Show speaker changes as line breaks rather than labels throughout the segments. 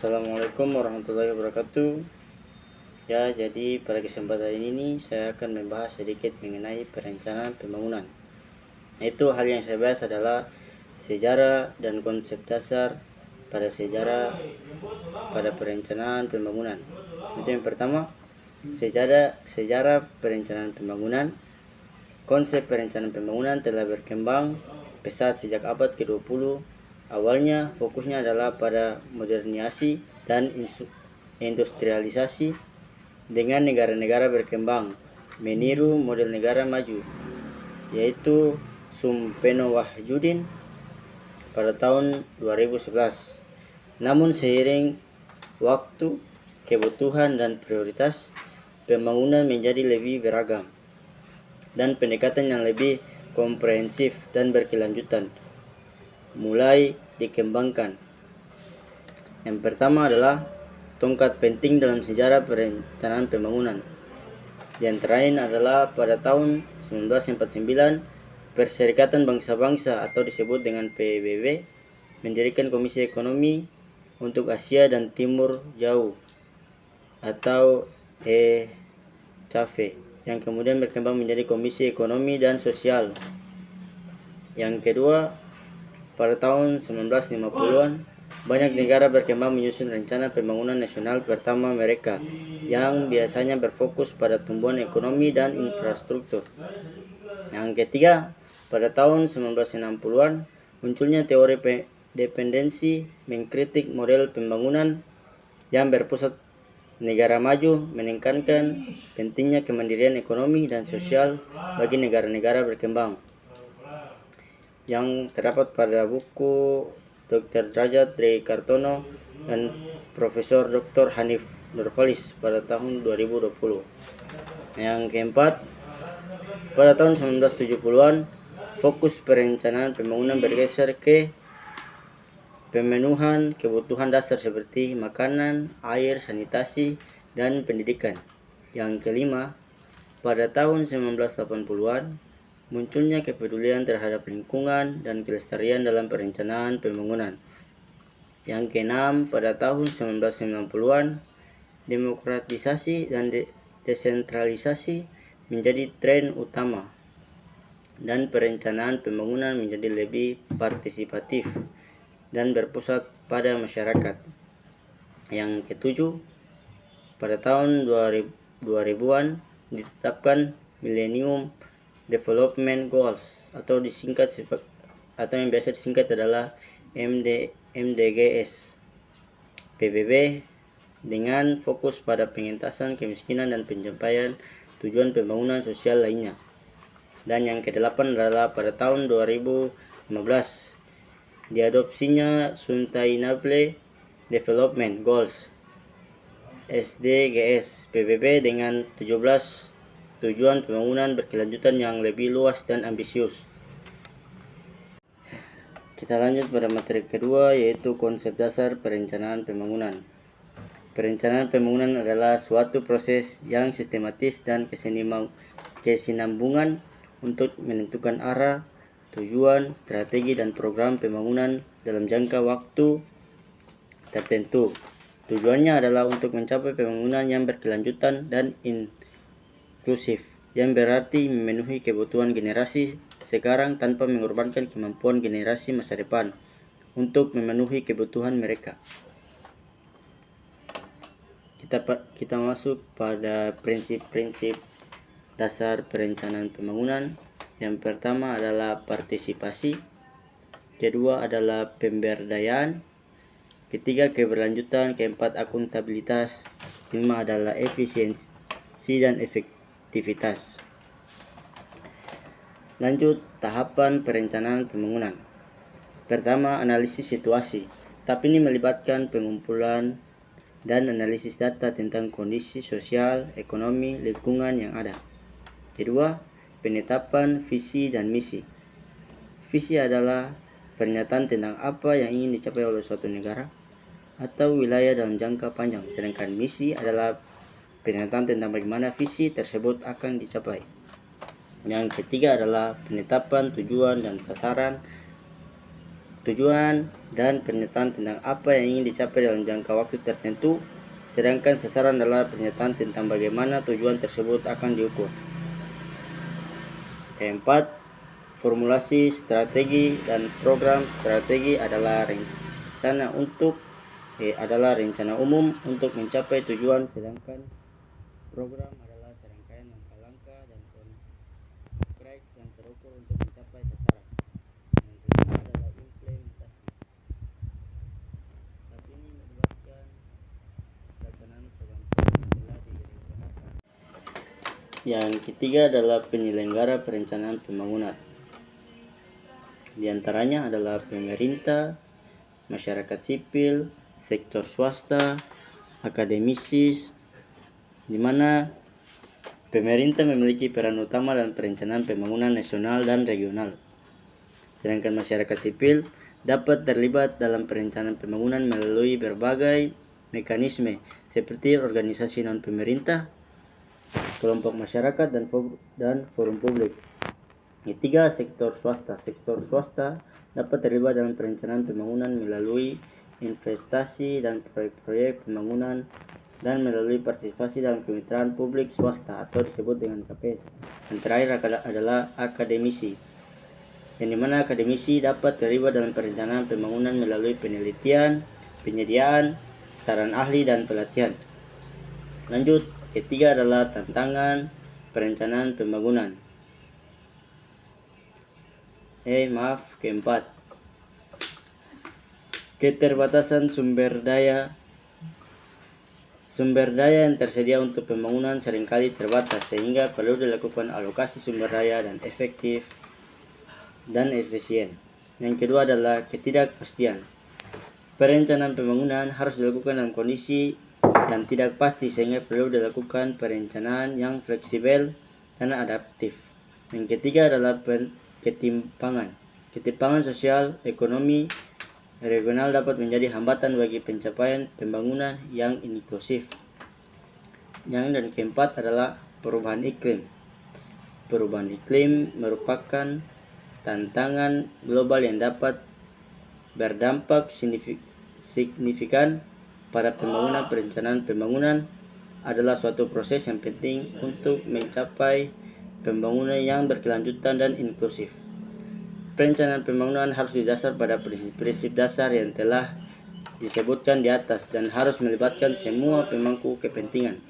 Assalamualaikum warahmatullahi wabarakatuh. Ya, jadi pada kesempatan ini saya akan membahas sedikit mengenai perencanaan pembangunan. Itu hal yang saya bahas adalah sejarah dan konsep dasar pada perencanaan pembangunan. Itu yang pertama, sejarah perencanaan pembangunan. Konsep perencanaan pembangunan telah berkembang pesat sejak abad ke-20. Awalnya fokusnya adalah pada modernisasi dan industrialisasi dengan negara-negara berkembang meniru model negara maju, yaitu Sumpeno Wahyudin pada tahun 2011. Namun seiring waktu, kebutuhan dan prioritas pembangunan menjadi lebih beragam dan pendekatan yang lebih komprehensif dan berkelanjutan mulai dikembangkan. Yang pertama adalah tongkat penting dalam sejarah perencanaan pembangunan. Di antara lain adalah pada tahun 1949 Perserikatan Bangsa-Bangsa atau disebut dengan PBB mendirikan Komisi Ekonomi untuk Asia dan Timur Jauh atau ECAFE yang kemudian berkembang menjadi Komisi Ekonomi dan Sosial. Yang kedua, pada tahun 1950-an, banyak negara berkembang menyusun rencana pembangunan nasional pertama mereka yang biasanya berfokus pada tumbuhan ekonomi dan infrastruktur. Yang ketiga, pada tahun 1960-an, munculnya teori dependensi mengkritik model pembangunan yang berpusat negara maju, menekankan pentingnya kemandirian ekonomi dan sosial bagi negara-negara berkembang, yang terdapat pada buku Dr. Derajat Dre Kartono dan Profesor Dr. Hanif Nurholis pada tahun 2020. Yang keempat, pada tahun 1970-an, fokus perencanaan pembangunan bergeser ke pemenuhan kebutuhan dasar seperti makanan, air, sanitasi, dan pendidikan. Yang kelima, pada tahun 1980-an, munculnya kepedulian terhadap lingkungan dan kelestarian dalam perencanaan pembangunan. Yang keenam, pada tahun 1990-an, demokratisasi dan desentralisasi menjadi tren utama dan perencanaan pembangunan menjadi lebih partisipatif dan berpusat pada masyarakat. Yang ketujuh, pada tahun 2000-an ditetapkan Millennium Development Goals atau yang biasa disingkat adalah MDGs PBB dengan fokus pada pengentasan kemiskinan dan pencapaian tujuan pembangunan sosial lainnya. Dan yang kedelapan adalah pada tahun 2015 diadopsinya Sustainable Development Goals SDGs PBB dengan 17 tujuan pembangunan berkelanjutan yang lebih luas dan ambisius. Kita lanjut pada materi kedua, yaitu konsep dasar perencanaan pembangunan. Perencanaan pembangunan adalah suatu proses yang sistematis dan kesinambungan untuk menentukan arah, tujuan, strategi, dan program pembangunan dalam jangka waktu tertentu. Tujuannya adalah untuk mencapai pembangunan yang berkelanjutan dan inklusif, yang berarti memenuhi kebutuhan generasi sekarang tanpa mengorbankan kemampuan generasi masa depan untuk memenuhi kebutuhan mereka. Kita masuk pada prinsip-prinsip dasar perencanaan pembangunan. Yang pertama adalah partisipasi, kedua adalah pemberdayaan, ketiga keberlanjutan, keempat akuntabilitas, kelima adalah efisiensi dan efektivitas. Lanjut tahapan perencanaan pembangunan. Pertama, analisis situasi. Tahap ini melibatkan pengumpulan dan analisis data tentang kondisi sosial, ekonomi, lingkungan yang ada. Kedua, penetapan visi dan misi. Visi adalah pernyataan tentang apa yang ingin dicapai oleh suatu negara atau wilayah dalam jangka panjang, sedangkan misi adalah pernyataan tentang bagaimana visi tersebut akan dicapai. Yang ketiga adalah penetapan tujuan dan sasaran. tujuan, dan pernyataan tentang apa yang ingin dicapai dalam jangka waktu tertentu, sedangkan sasaran adalah pernyataan tentang bagaimana tujuan tersebut akan diukur. Keempat, formulasi strategi dan program. Strategi adalah rencana umum untuk mencapai tujuan, sedangkan program adalah serangkaian langkah-langkah dan konkret yang terukur untuk mencapai sasaran. Yang kelima adalah implementasi. Tahap ini melibatkan pelaksanaan program-program yang telah direncanakan. Yang ketiga adalah penyelenggara perencanaan pembangunan. Di antaranya adalah pemerintah, masyarakat sipil, sektor swasta, akademisi, di mana pemerintah memiliki peran utama dalam perencanaan pembangunan nasional dan regional. Sedangkan masyarakat sipil dapat terlibat dalam perencanaan pembangunan melalui berbagai mekanisme seperti organisasi non-pemerintah, kelompok masyarakat, dan forum publik. Ketiga, sektor swasta. Sektor swasta dapat terlibat dalam perencanaan pembangunan melalui investasi dan proyek-proyek pembangunan dan melalui partisipasi dalam kemitraan publik swasta atau disebut dengan KPS. Yang terakhir adalah akademisi, yang dimana akademisi dapat terlibat dalam perencanaan pembangunan melalui penelitian, penyediaan, saran ahli, dan pelatihan. Lanjut, ketiga adalah tantangan perencanaan pembangunan. Keempat, keterbatasan sumber daya. Sumber daya yang tersedia untuk pembangunan seringkali terbatas, sehingga perlu dilakukan alokasi sumber daya dan efektif dan efisien. Yang kedua adalah ketidakpastian. Perencanaan pembangunan harus dilakukan dalam kondisi yang tidak pasti, sehingga perlu dilakukan perencanaan yang fleksibel dan adaptif. Yang ketiga adalah ketimpangan. Ketimpangan sosial, ekonomi, regional dapat menjadi hambatan bagi pencapaian pembangunan yang inklusif. Dan keempat adalah perubahan iklim. Perubahan iklim merupakan tantangan global yang dapat berdampak signifikan pada pembangunan. Perencanaan pembangunan adalah suatu proses yang penting untuk mencapai pembangunan yang berkelanjutan dan inklusif. Perencanaan pembangunan harus didasar pada prinsip-prinsip dasar yang telah disebutkan di atas dan harus melibatkan semua pemangku kepentingan.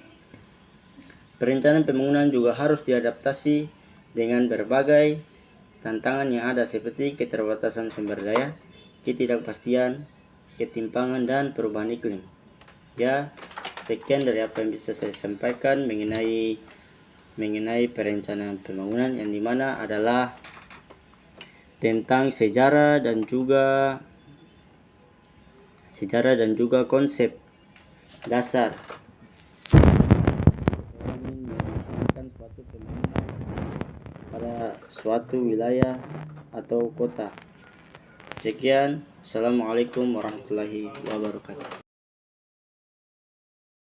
Perencanaan pembangunan juga harus diadaptasi dengan berbagai tantangan yang ada seperti keterbatasan sumber daya, ketidakpastian, ketimpangan, dan perubahan iklim. Sekian dari apa yang bisa saya sampaikan mengenai perencanaan pembangunan, yang dimana adalah tentang sejarah dan juga konsep dasar melakukan suatu pembangunan pada suatu wilayah atau kota. Sekian, assalamualaikum warahmatullahi wabarakatuh.